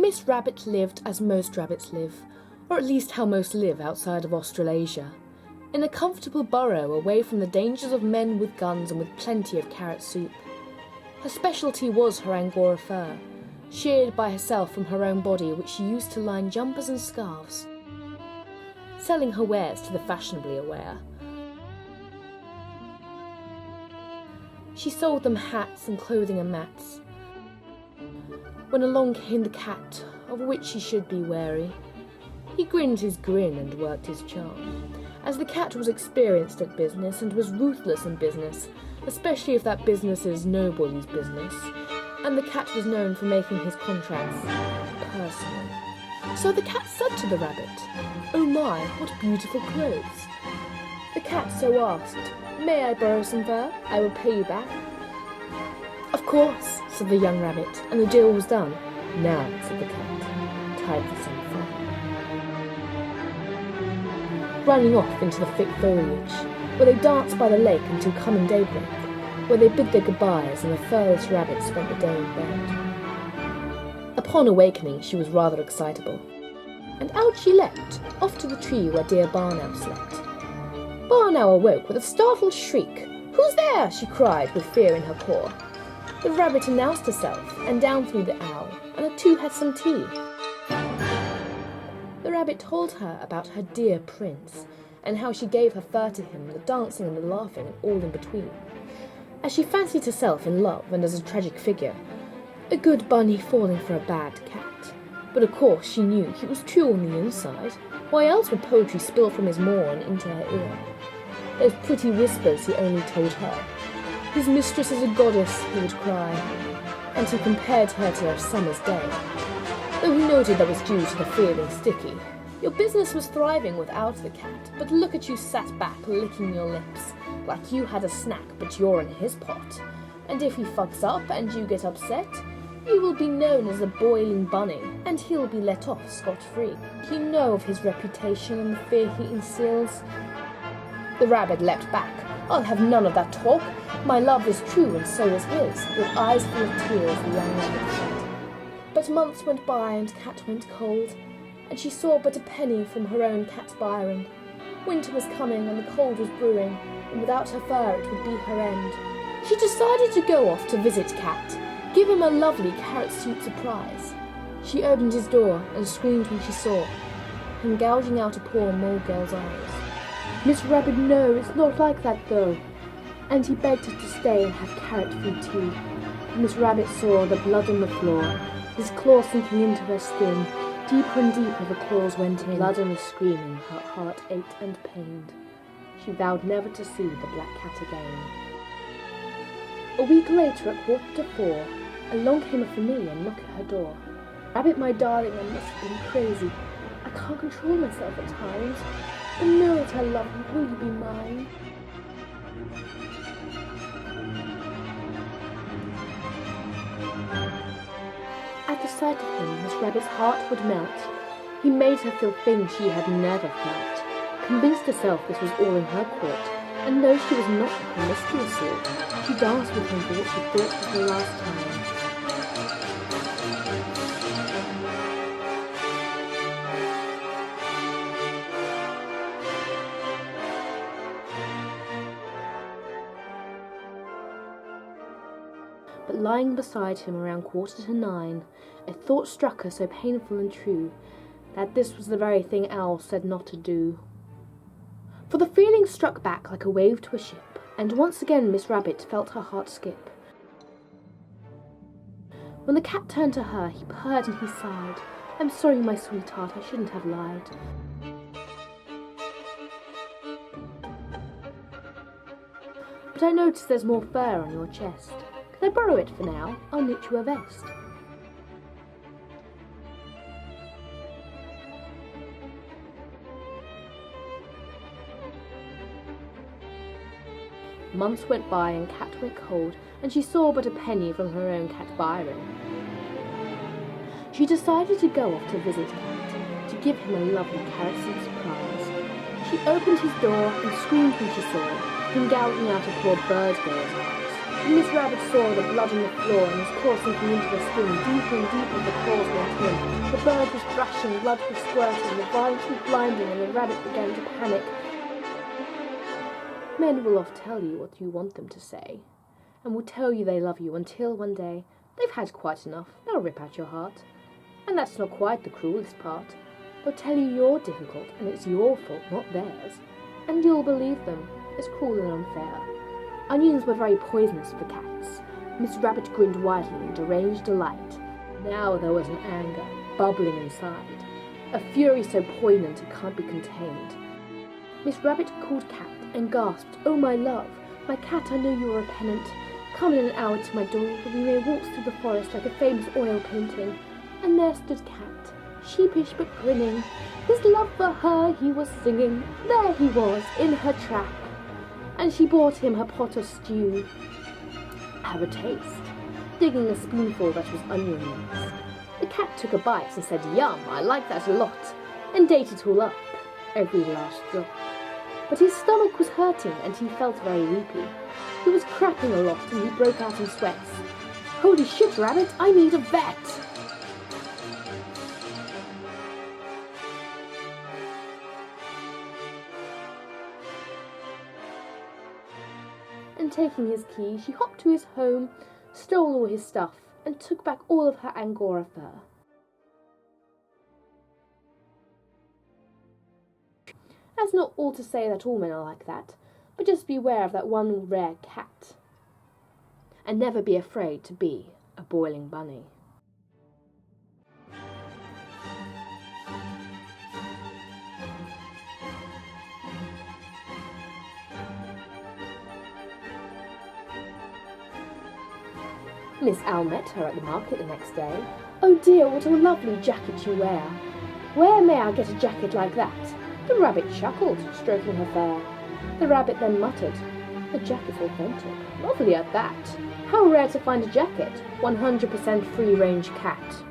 Miss Rabbit lived as most rabbits live, or at least how most live outside of Australasia, in a comfortable burrow away from the dangers of men with guns and with plenty of carrot soup. Her specialty was her Angora fur, sheared by herself from her own body, which she used to line jumpers and scarves, selling her wares to the fashionably aware. She sold them hats and clothing and mats. When along came the cat, of which she should be wary, he grinned his grin and worked his charm, as the cat was experienced at business and was ruthless in business, especially if that business is nobody's business, and the cat was known for making his contracts personal. So the cat said to the rabbit, "Oh my, what beautiful clothes." The cat so asked, "May I borrow some fur? I will pay you back." "Of course," said the young rabbit, and the deal was done. "Now," said the cat, "time for some fun." Running off into the thick foliage, where they danced by the lake until coming daybreak, where they bid their goodbyes and the furthest rabbit spent the day in bed. Upon awakening she was rather excitable, and out she leapt, off to the tree where dear Barn Owl slept. Barn Owl awoke with a startled shriek. "Who's there?" she cried, with fear in her core. The rabbit announced herself, and down flew the owl, and the two had some tea. The rabbit told her about her dear prince, and how she gave her fur to him, the dancing and the laughing, and all in between, as she fancied herself in love and as a tragic figure, a good bunny falling for a bad cat. But of course she knew he was true on the inside. Why else would poetry spill from his maw and into her ear? Those pretty whispers he only told her. His mistress is a goddess, he would cry, and he compared her to a summer's day, though he noted that was due to the feeling sticky. Your business was thriving without the cat, but look at you sat back licking your lips, like you had a snack but you're in his pot. And if he fucks up and you get upset, you will be known as a boiling bunny, and he'll be let off scot-free. You know of his reputation and the fear he instills. The rabbit leapt back. "I'll have none of that talk. My love is true and so is his." With eyes full of tears the young rabbit said. But months went by and cat went cold, and she saw but a penny from her own cat Byron. Winter was coming and the cold was brewing, and without her fur it would be her end. She decided to go off to visit Cat, give him a lovely carrot soup surprise. She opened his door and screamed when she saw him gouging out a poor mole girl's eyes. "Miss Rabbit, no, it's not like that though." And he begged her to stay and have carrot food too. Miss Rabbit saw the blood on the floor, his claws sinking into her skin. Deeper and deeper the claws went in. Blood and the screaming, her heart ached and pained. She vowed never to see the black cat again. A week later, at 3:45, along came a familiar knock at her door. "Rabbit, my darling, I must have been crazy. I can't control myself at times. But know that I love you. Will you be mine?" At the sight of him, Miss Rabbit's heart would melt. He made her feel things she had never felt, convinced herself this was all in her court, and though she was not the promiscuous sort, she danced with him for what she thought was the last time. But lying beside him around 8:45, a thought struck her so painful and true, that this was the very thing Owl said not to do. For the feeling struck back like a wave to a ship, and once again Miss Rabbit felt her heart skip. When the cat turned to her, he purred and he sighed. "I'm sorry, my sweetheart, I shouldn't have lied." "But I notice there's more fur on your chest. Can I borrow it for now? I'll knit you a vest." Months went by and Cat went cold, and she saw but a penny from her own cat Byron. She decided to go off to visit Cat, to give him a lovely carrot soup surprise. She opened his door and screamed when she saw him gouging out a poor bird girl's eyes. Miss Rabbit saw the blood on the floor and his claws sinking into the skin. Deeper and deeper the claws went in. The bird was thrashing, blood was squirting, the violence was blinding, and the rabbit began to panic. Men will often tell you what you want them to say, and will tell you they love you until one day they've had quite enough. They'll rip out your heart. And that's not quite the cruelest part. They'll tell you you're difficult and it's your fault, not theirs. And you'll believe them. It's cruel and unfair. Onions were very poisonous for cats. Miss Rabbit grinned widely in deranged delight. Now there was an anger bubbling inside, a fury so poignant it can't be contained. Miss Rabbit called Cat and gasped, "Oh, my love, my cat, I know you are a pennant. Come in an hour to my door, that we may walk through the forest like a famous oil painting." And there stood Cat, sheepish but grinning. His love for her he was singing. There he was, in her trap. And she brought him her pot of stew. Have a taste, digging a spoonful that was onion mixed. The cat took a bite and said, "Yum, I like that a lot," and ate it all up, every last drop. But his stomach was hurting and he felt very weepy. He was crapping a lot and he broke out in sweats. "Holy shit, Rabbit, I need a vet!" And taking his key, she hopped to his home, stole all his stuff, and took back all of her Angora fur. That's not all to say that all men are like that, but just beware of that one rare cat. And never be afraid to be a boiling bunny. Miss Owl met her at the market the next day. "Oh dear, what a lovely jacket you wear. Where may I get a jacket like that?" The rabbit chuckled, stroking her fur. The rabbit then muttered, "The jacket's authentic. Lovely at that. How rare to find a jacket. 100% free-range cat."